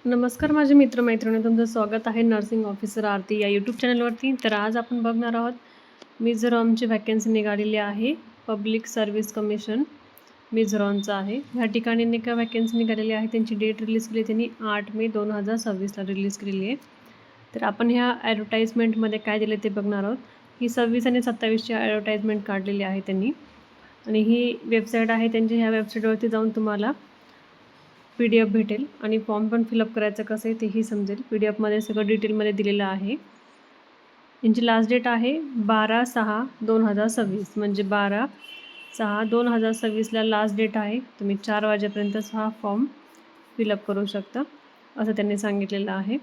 नमस्कार माझे मित्र-मैत्रिणी, तुमचं स्वागत आहे नर्सिंग ऑफिसर आरती या यूट्यूब चॅनलवरती. तर आज आपण बघणार आहोत मिझोरामची वॅकन्सी निघालेली आहे. पब्लिक सर्व्हिस कमिशन मिझोरामचं आहे. ह्या ठिकाणी नाही का वॅकन्सी निघालेली आहे. त्यांची डेट रिलीज केली त्यांनी 8 मे 2026ला रिलीज केलेली आहे. तर आपण ह्या ॲडव्हर्टाईजमेंटमध्ये काय दिले ते बघणार आहोत. ही 26 आणि 27ची ॲडव्हर्टाईजमेंट काढलेली आहे त्यांनी आणि ही वेबसाईट आहे त्यांची. ह्या वेबसाईटवरती जाऊन तुम्हाला PDF भेटेल आणि फॉर्म पण फिलअप करायचं कसं आहे तेही समजेल. PDF मध्ये सगळं डिटेलमध्ये दिलेलं आहे. यांची लास्ट डेट आहे 12/6/2026 म्हणजे 12/6/2026ला लास्ट डेट आहे. तुम्ही 4 वाजेपर्यंतच हा फॉर्म फिलअप करू शकता असं त्यांनी सांगितलेलं आहे.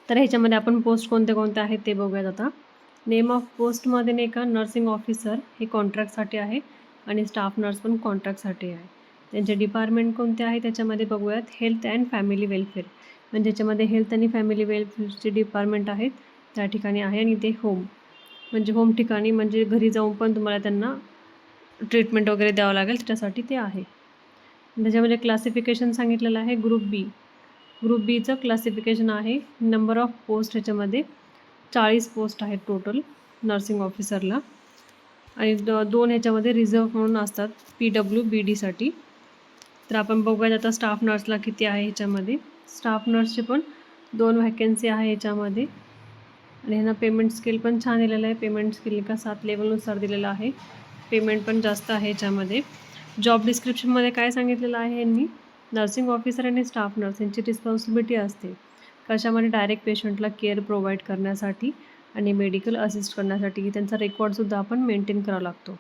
तर ह्याच्यामध्ये आपण पोस्ट कोणते आहेत ते बघूयात आता. नेम ऑफ पोस्टमध्ये नाही का नर्सिंग ऑफिसर हे कॉन्ट्रॅक्टसाठी आहे आणि स्टाफ नर्स पण कॉन्ट्रॅक्टसाठी आहे. त्यांचे डिपार्टमेंट कोणते आहे त्याच्यामध्ये बघूयात. हेल्थ अँड फॅमिली वेलफेअर म्हणजे याच्यामध्ये हेल्थ आणि फॅमिली वेलफेअरचे डिपार्टमेंट आहेत त्या ठिकाणी आहे. आणि ते होम म्हणजे होम ठिकाणी म्हणजे घरी जाऊन पण तुम्हाला त्यांना ट्रीटमेंट वगैरे द्यावं लागेल त्याच्यासाठी ते आहे. त्याच्यामध्ये क्लासिफिकेशन सांगितलेलं आहे ग्रुप बीचं क्लासिफिकेशन आहे. नंबर ऑफ पोस्ट ह्याच्यामध्ये 40 पोस्ट आहेत टोटल नर्सिंग ऑफिसरला आणि 2 ह्याच्यामध्ये रिझर्व म्हणून असतात PWBDसाठी. तर आपण बघूयात आता स्टाफ नर्सला किती आहे ह्याच्यामध्ये. स्टाफ नर्सचे पण 2 व्हॅकन्सी आहे ह्याच्यामध्ये आणि ह्यांना पेमेंट स्केल पण छान दिलेलं आहे. पेमेंट स्केल का 7 लेवलनुसार दिलेलं आहे. पेमेंट पण जास्त आहे ह्याच्यामध्ये. जॉब डिस्क्रिप्शनमध्ये काय सांगितलेलं आहे यांनी, नर्सिंग ऑफिसर आणि स्टाफ नर्स यांची रिस्पॉन्सिबिलिटी असते कशामध्ये डायरेक्ट पेशंटला केअर प्रोव्हाइड करण्यासाठी आणि मेडिकल असिस्ट करण्यासाठी. त्यांचा रेकॉर्डसुद्धा आपण मेंटेन करावा लागतो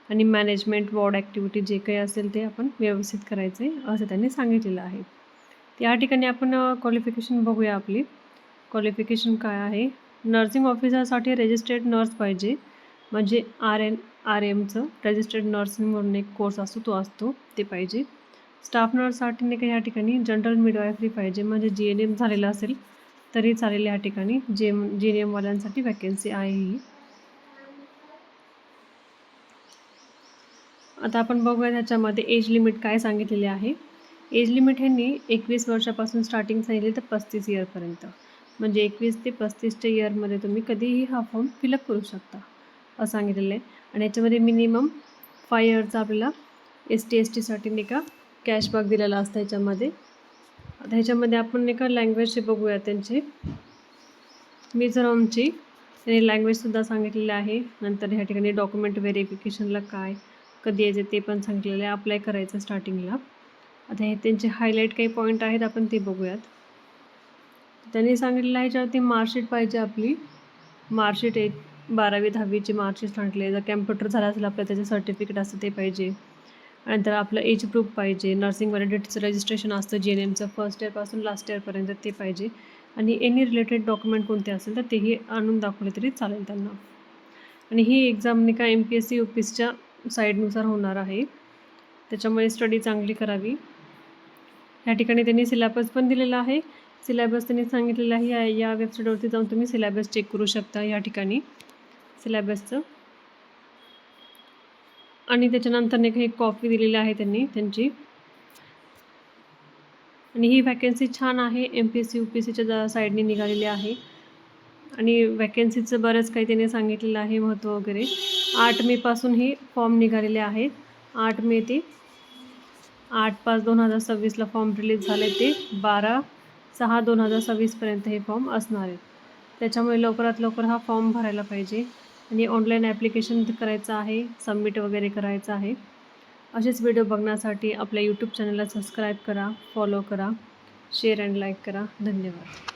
आणि मॅनेजमेंट वॉर्ड ॲक्टिव्हिटी जे काही असेल ते आपण व्यवस्थित करायचे असं त्यांनी सांगितलेलं आहे. या ठिकाणी आपण क्वालिफिकेशन बघूया. आपली क्वालिफिकेशन काय आहे. नर्सिंग ऑफिसरसाठी रजिस्टर्ड नर्स पाहिजे म्हणजे RNRMचं रजिस्टर्ड नर्सिंग म्हणून एक कोर्स असतो तो असतो ते पाहिजे. स्टाफ नर्ससाठी नाही का या ठिकाणी जनरल मिडवायफरी पाहिजे म्हणजे GNM झालेलं असेल तरी चालेल. या ठिकाणी GNMवाल्यांसाठी वॅकन्सी आहे ही. आता आपण बघूया त्याच्यामध्ये एज लिमिट काय सांगितलेली आहे. एज लिमिट ह्यांनी 21 वर्षापासून स्टार्टिंग सांगितली तर 35 इयरपर्यंत म्हणजे 21 ते 35च्या इयरमध्ये तुम्ही कधीही हा फॉर्म फिलअप करू शकता असं सांगितलेलं आहे. आणि याच्यामध्ये मिनिमम 5 इयरचा आपल्याला ST/STसाठी नाही का कॅशबॅक दिलेला असतं ह्याच्यामध्ये. आता ह्याच्यामध्ये आपण नाही का लँग्वेजचे बघूया. त्यांचे मिझोरामची त्यांनी लँग्वेजसुद्धा सांगितलेलं आहे. नंतर ह्या ठिकाणी डॉक्युमेंट व्हेरिफिकेशनला काय कधी यायचं ते पण सांगितलेलं आहे. अप्लाय करायचं स्टार्टिंगला. आता हे त्यांचे हायलाईट काही पॉईंट आहेत आपण ते बघूयात. त्यांनी सांगितलेलं आहे ह्याच्यावरती मार्कशीट पाहिजे आपली. मार्कशीट 12वी 10वीची मार्कशीट सांगितले. जर कॅम्प्युटर झाला असेल आपलं त्याचं सर्टिफिकेट असतं ते पाहिजे. नंतर आपलं एज प्रूफ पाहिजे. नर्सिंग व्हॅलिडिटीचं रजिस्ट्रेशन असतं GNMचं फर्स्ट इयरपासून लास्ट इयरपर्यंत ते पाहिजे. आणि एनी रिलेटेड डॉक्युमेंट कोणते असेल तर तेही आणून दाखवले तरी चालेल त्यांना. आणि ही एक्झाम नाही का MPSC UPSCच्या साईडनुसार होणार आहे त्याच्यामुळे स्टडी चांगली करावी. या ठिकाणी त्यांनी सिलेबस पण दिलेला आहे. सिलेबस त्यांनी सांगितलेलं आहे. या वेबसाईटवरती जाऊन तुम्ही सिलेबस चेक करू शकता या ठिकाणी सिलेबसचं. आणि त्याच्यानंतर नाही का एक कॉपी दिलेली आहे त्यांनी त्यांची. आणि ही वॅकन्सी छान आहे. MPSC UPSCच्या साईडने निघालेली आहे आणि वॅकन्सीचं बरंच काही त्यांनी सांगितलेलं आहे महत्त्व वगैरे. 8 मेपासून हे फॉर्म निघालेले आहेत. 8 मे ते 8/5/2026ला फॉर्म रिलीज झाले ते 12/6/2026पर्यंत हे फॉर्म असणार आहेत. त्याच्यामुळे लवकरात लवकर हा फॉर्म भरायला पाहिजे आणि ऑनलाईन ॲप्लिकेशन करायचं आहे, सबमिट वगैरे करायचं आहे. असेच व्हिडिओ बघण्यासाठी आपल्या यूट्यूब चॅनलला सबस्क्राईब करा, फॉलो करा, शेअर अँड लाईक करा. धन्यवाद.